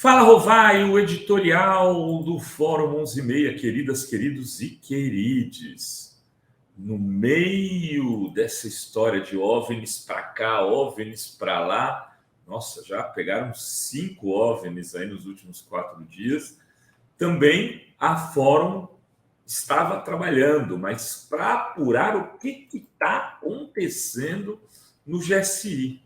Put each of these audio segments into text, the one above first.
Fala, Rovai, o editorial do Fórum 11:30, queridas, queridos e querides. No meio dessa história de OVNIs para cá, OVNIs para lá, nossa, já pegaram 5 OVNIs aí nos últimos 4 dias. Também a Fórum estava trabalhando, mas para apurar o que está acontecendo no GSI.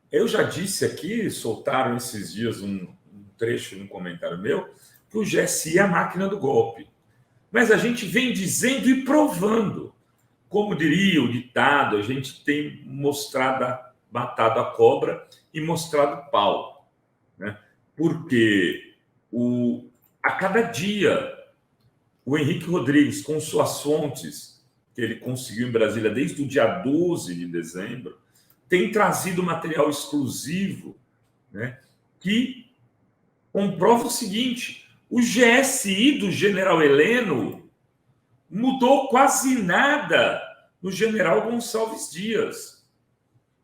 Eu já disse aqui, soltaram esses dias um trecho num comentário meu, que o GSI é a máquina do golpe. Mas a gente vem dizendo e provando. Como diria o ditado, a gente tem matado a cobra e mostrado o pau. Né? Porque a cada dia, o Henrique Rodrigues, com suas fontes, que ele conseguiu em Brasília desde o dia 12 de dezembro, tem trazido material exclusivo, né, que comprova o seguinte: o GSI do general Heleno mudou quase nada no general Gonçalves Dias.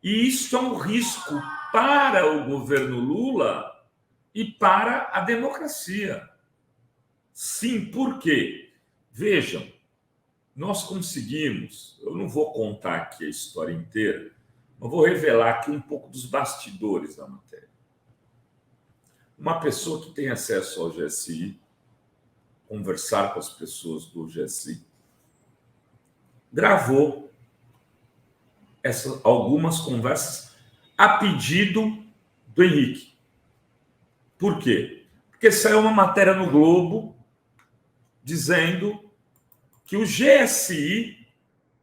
E isso é um risco para o governo Lula e para a democracia. Sim, por quê? Vejam, nós conseguimos, eu não vou contar aqui a história inteira, mas vou revelar aqui um pouco dos bastidores da matéria. Uma pessoa que tem acesso ao GSI, conversar com as pessoas do GSI, gravou algumas conversas a pedido do Henrique. Por quê? Porque saiu uma matéria no Globo dizendo que o GSI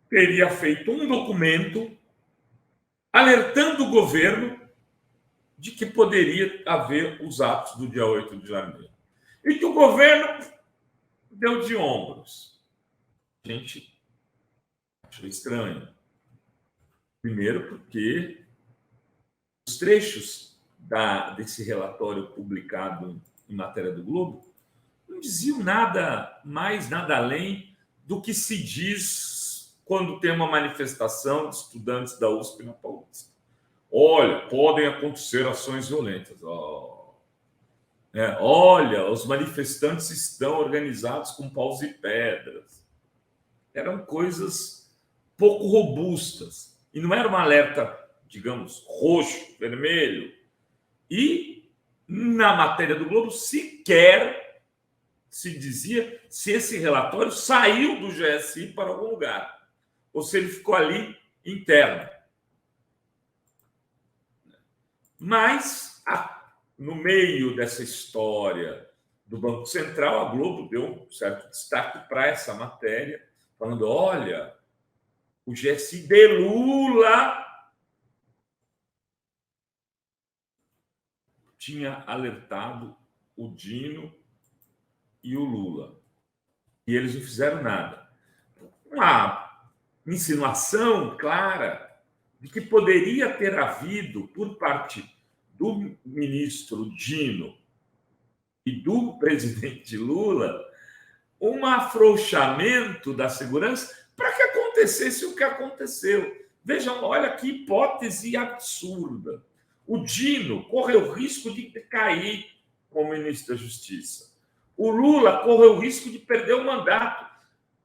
teria feito um documento alertando o governo de que poderia haver os atos do dia 8 de janeiro. E que o governo deu de ombros. A gente achou estranho. Primeiro porque os trechos desse relatório publicado em matéria do Globo não diziam nada mais, nada além do que se diz quando tem uma manifestação de estudantes da USP na Paulista. Olha, podem acontecer ações violentas. Olha, os manifestantes estão organizados com paus e pedras. Eram coisas pouco robustas. E não era um alerta, digamos, roxo, vermelho. E na matéria do Globo sequer se dizia se esse relatório saiu do GSI para algum lugar, ou se ele ficou ali interno. Mas, no meio dessa história do Banco Central, a Globo deu um certo destaque para essa matéria, falando: olha, o GSI de Lula tinha alertado o Dino e o Lula. E eles não fizeram nada. Uma insinuação clara de que poderia ter havido, por parte do ministro Dino e do presidente Lula, um afrouxamento da segurança para que acontecesse o que aconteceu. Vejam, olha que hipótese absurda. O Dino correu o risco de cair como ministro da Justiça. O Lula correu o risco de perder o mandato.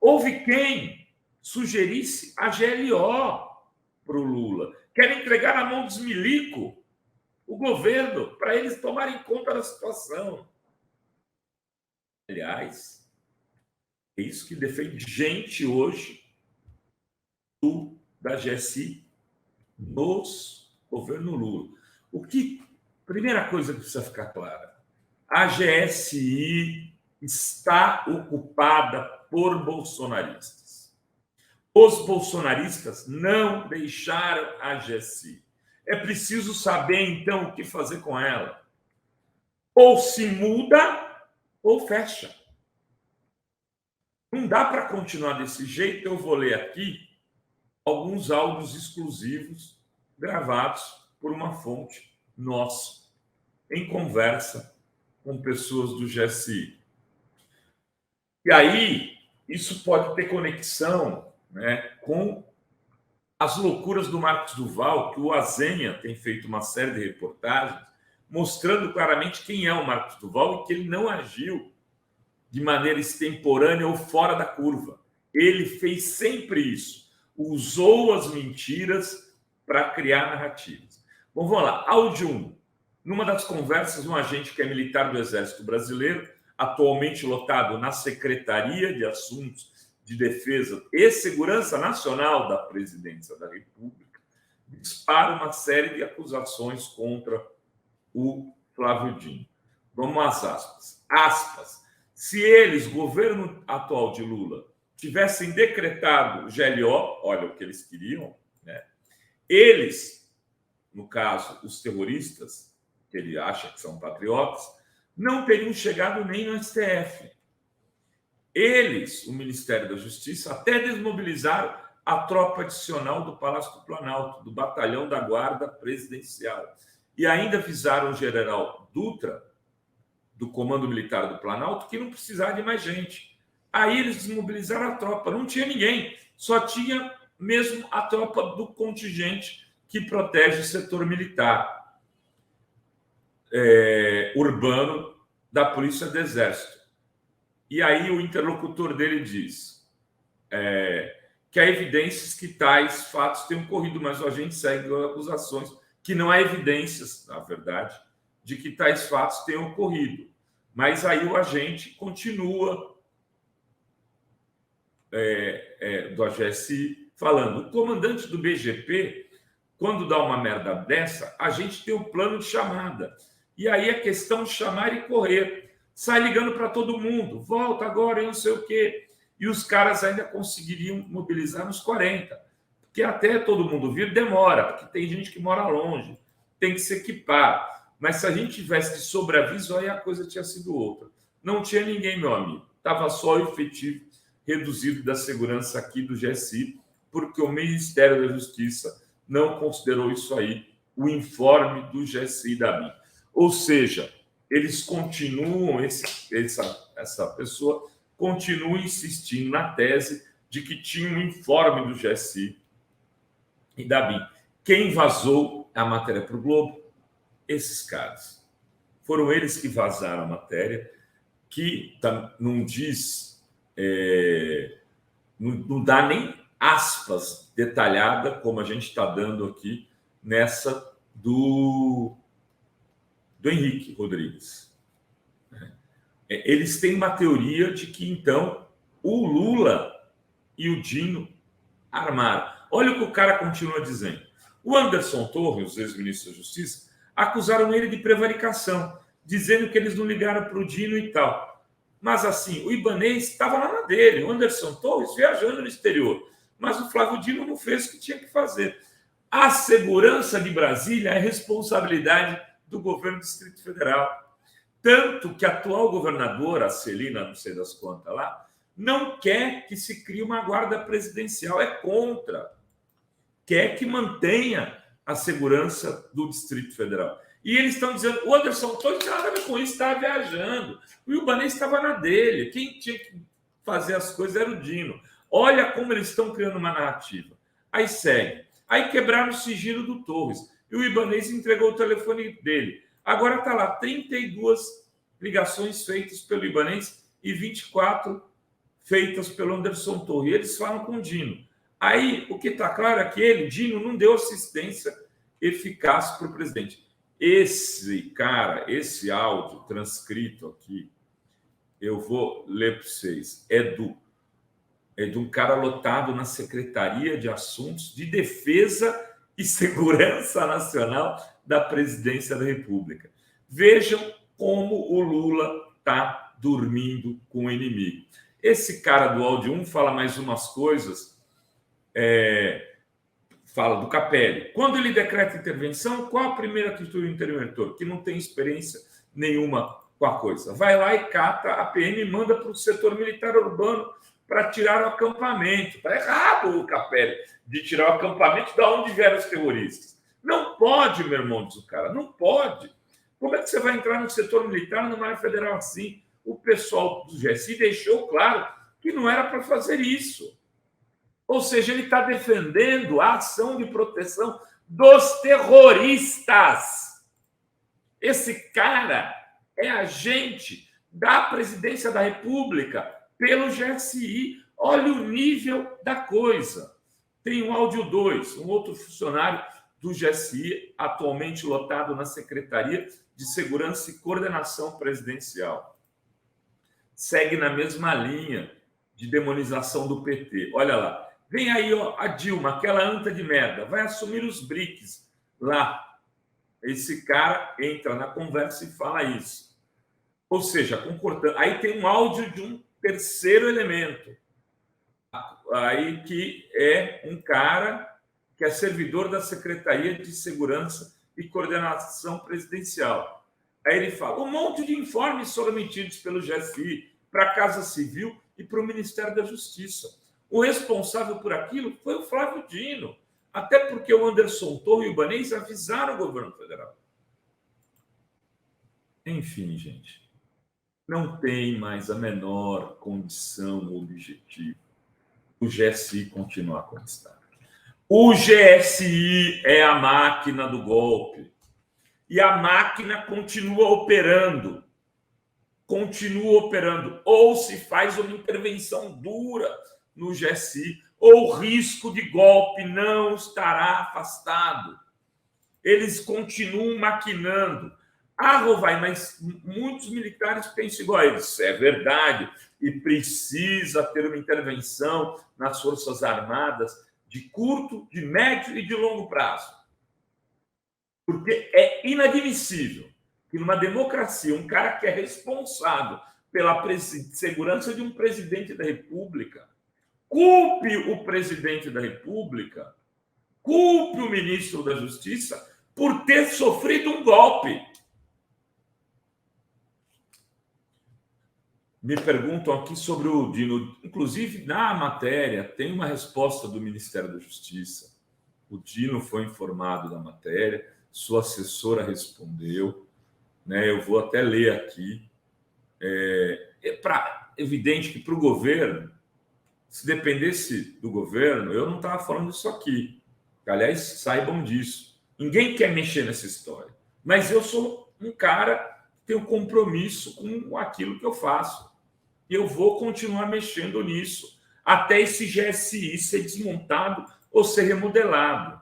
Houve quem sugerisse a GLO para o Lula. Querem entregar na mão dos milico o governo para eles tomarem conta da situação. Aliás, é isso que defende gente hoje da GSI nos governo Lula. Primeira coisa que precisa ficar clara: a GSI está ocupada por bolsonaristas. Os bolsonaristas não deixaram a GSI. É preciso saber, então, o que fazer com ela. Ou se muda, ou fecha. Não dá para continuar desse jeito. Eu vou ler aqui alguns áudios exclusivos gravados por uma fonte nossa, em conversa com pessoas do GSI. E aí, isso pode ter conexão, né, com as loucuras do Marcos Duval, que o Azenha tem feito uma série de reportagens mostrando claramente quem é o Marcos Duval e que ele não agiu de maneira extemporânea ou fora da curva. Ele fez sempre isso. Usou as mentiras para criar narrativas. Bom, vamos lá. Áudio 1. Numa das conversas, um agente que é militar do Exército Brasileiro, atualmente lotado na Secretaria de Assuntos de Defesa e Segurança Nacional da Presidência da República, dispara uma série de acusações contra o Flávio Dino. Vamos às aspas. Aspas. Se eles, governo atual de Lula, tivessem decretado GLO, olha o que eles queriam, né? Eles, no caso, os terroristas, que ele acha que são patriotas, não teriam chegado nem no STF. Eles, o Ministério da Justiça, até desmobilizaram a tropa adicional do Palácio do Planalto, do Batalhão da Guarda Presidencial. E ainda avisaram o general Dutra, do Comando Militar do Planalto, que não precisava de mais gente. Aí eles desmobilizaram a tropa. Não tinha ninguém. Só tinha mesmo a tropa do contingente que protege o setor militar urbano da Polícia do Exército. E aí o interlocutor dele diz que há evidências que tais fatos tenham ocorrido, mas o agente segue acusações que não há evidências, na verdade, de que tais fatos tenham ocorrido. Mas aí o agente continua do AGSI falando. O comandante do BGP, quando dá uma merda dessa, a gente tem um plano de chamada. E aí é questão de chamar e correr. Sai ligando para todo mundo. Volta agora, eu não sei o quê. E os caras ainda conseguiriam mobilizar nos 40. Porque até todo mundo vir demora, porque tem gente que mora longe. Tem que se equipar. Mas se a gente tivesse de sobreaviso, aí a coisa tinha sido outra. Não tinha ninguém, meu amigo. Estava só o efetivo reduzido da segurança aqui do GSI, porque o Ministério da Justiça não considerou isso aí o informe do GSI da BIM. Ou seja, eles continuam, essa pessoa continua insistindo na tese de que tinha um informe do GSI e da BIM. Quem vazou a matéria para o Globo? Esses caras. Foram eles que vazaram a matéria, que não diz, não dá nem aspas detalhada, como a gente está dando aqui nessa do Henrique Rodrigues. Eles têm uma teoria de que, então, o Lula e o Dino armaram. Olha o que o cara continua dizendo. O Anderson Torres, os ex-ministros da Justiça, acusaram ele de prevaricação, dizendo que eles não ligaram para o Dino e tal. Mas, assim, o Ibanez estava lá na dele, o Anderson Torres viajando no exterior. Mas o Flávio Dino não fez o que tinha que fazer. A segurança de Brasília é responsabilidade do governo do Distrito Federal. Tanto que a atual governadora, a Celina, não sei das quantas lá, não quer que se crie uma guarda presidencial, é contra. Quer que mantenha a segurança do Distrito Federal. E eles estão dizendo, o Anderson Torres não tinha nada a ver com isso, estava viajando. O Ibanez estava na dele. Quem tinha que fazer as coisas era o Dino. Olha como eles estão criando uma narrativa. Aí segue. Aí quebraram o sigilo do Torres. E o Ibanez entregou o telefone dele. Agora está lá, 32 ligações feitas pelo Ibanez e 24 feitas pelo Anderson Torres. E eles falam com o Dino. Aí, o que está claro é que ele, Dino, não deu assistência eficaz para o presidente. Esse cara, esse áudio transcrito aqui, eu vou ler para vocês, é de um cara lotado na Secretaria de Assuntos de Defesa e Segurança Nacional da Presidência da República. Vejam como o Lula está dormindo com o inimigo. Esse cara do áudio 1 fala mais umas coisas, fala do Capelli. Quando ele decreta intervenção, qual a primeira atitude do interventor? Que não tem experiência nenhuma com a coisa. Vai lá e cata a PM e manda para o setor militar urbano para tirar o acampamento. Está errado o Capelli de tirar o acampamento de onde vieram os terroristas. Não pode, meu irmão, diz o cara, não pode. Como é que você vai entrar no setor militar numa área federal assim? O pessoal do GSI deixou claro que não era para fazer isso. Ou seja, ele está defendendo a ação de proteção dos terroristas. Esse cara é agente da Presidência da República pelo GSI. Olha o nível da coisa. Tem um áudio 2, um outro funcionário do GSI, atualmente lotado na Secretaria de Segurança e Coordenação Presidencial. Segue na mesma linha de demonização do PT. Olha lá. Vem aí, ó, a Dilma, aquela anta de merda, vai assumir os BRICS lá. Esse cara entra na conversa e fala isso. Ou seja, concordando. Aí tem um áudio de um terceiro elemento. Aí que é um cara que é servidor da Secretaria de Segurança e Coordenação Presidencial. Aí ele fala, um monte de informes foram emitidos pelo GSI para a Casa Civil e para o Ministério da Justiça. O responsável por aquilo foi o Flávio Dino, até porque o Anderson Torre e o Ibanez avisaram o governo federal. Enfim, gente, não tem mais a menor condição ou objetivo o GSI continuar como está. O GSI é a máquina do golpe. E a máquina continua operando. Ou se faz uma intervenção dura no GSI, ou o risco de golpe não estará afastado. Eles continuam maquinando. Ah, Rovai, mas muitos militares pensam igual a eles. É verdade. E precisa ter uma intervenção nas Forças Armadas de curto, de médio e de longo prazo. Porque é inadmissível que numa democracia um cara que é responsável pela segurança de um presidente da República culpe o presidente da República, culpe o ministro da Justiça por ter sofrido um golpe. Me perguntam aqui sobre o Dino. Inclusive, na matéria, tem uma resposta do Ministério da Justiça. O Dino foi informado da matéria, sua assessora respondeu. Né? Eu vou até ler aqui. Evidente que para o governo, se dependesse do governo, eu não estava falando isso aqui. Aliás, saibam disso. Ninguém quer mexer nessa história. Mas eu sou um cara que tem um compromisso com aquilo que eu faço. E eu vou continuar mexendo nisso até esse GSI ser desmontado ou ser remodelado.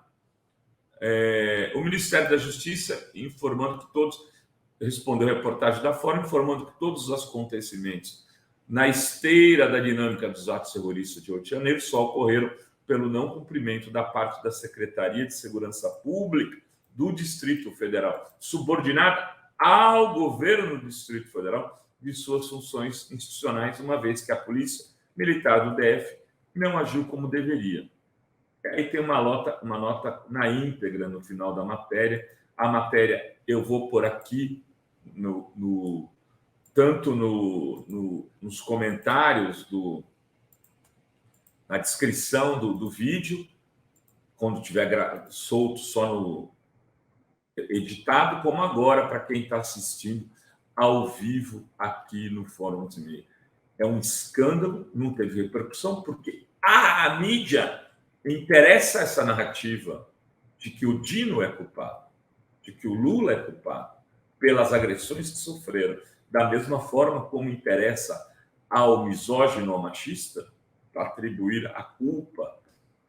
O Ministério da Justiça informando que todos... Respondeu a reportagem da Fórum, informando que todos os acontecimentos na esteira da dinâmica dos atos terroristas de 8 de janeiro só ocorreram pelo não cumprimento da parte da Secretaria de Segurança Pública do Distrito Federal, subordinada ao governo do Distrito Federal de suas funções institucionais, uma vez que a Polícia Militar do DF não agiu como deveria. Aí tem uma nota na íntegra no final da matéria. A matéria eu vou por aqui, tanto nos comentários, na descrição do vídeo, quando tiver solto só no editado, como agora para quem está assistindo ao vivo aqui no Fórum 11h30. É um escândalo, não teve repercussão, porque a mídia interessa essa narrativa de que o Dino é culpado, de que o Lula é culpado pelas agressões que sofreram, da mesma forma como interessa ao misógino, ao machista, para atribuir a culpa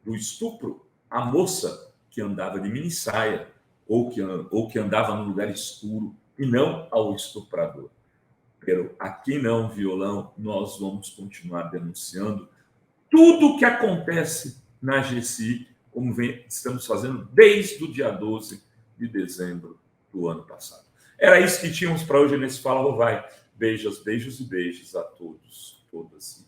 do estupro à moça que andava de minissaia ou que andava num lugar escuro, e não ao estuprador. Pero aqui não, violão, nós vamos continuar denunciando tudo o que acontece na GSI, como estamos fazendo desde o dia 12 de dezembro do ano passado. Era isso que tínhamos para hoje nesse Fala Rovai. Beijos e beijos a todos, todas.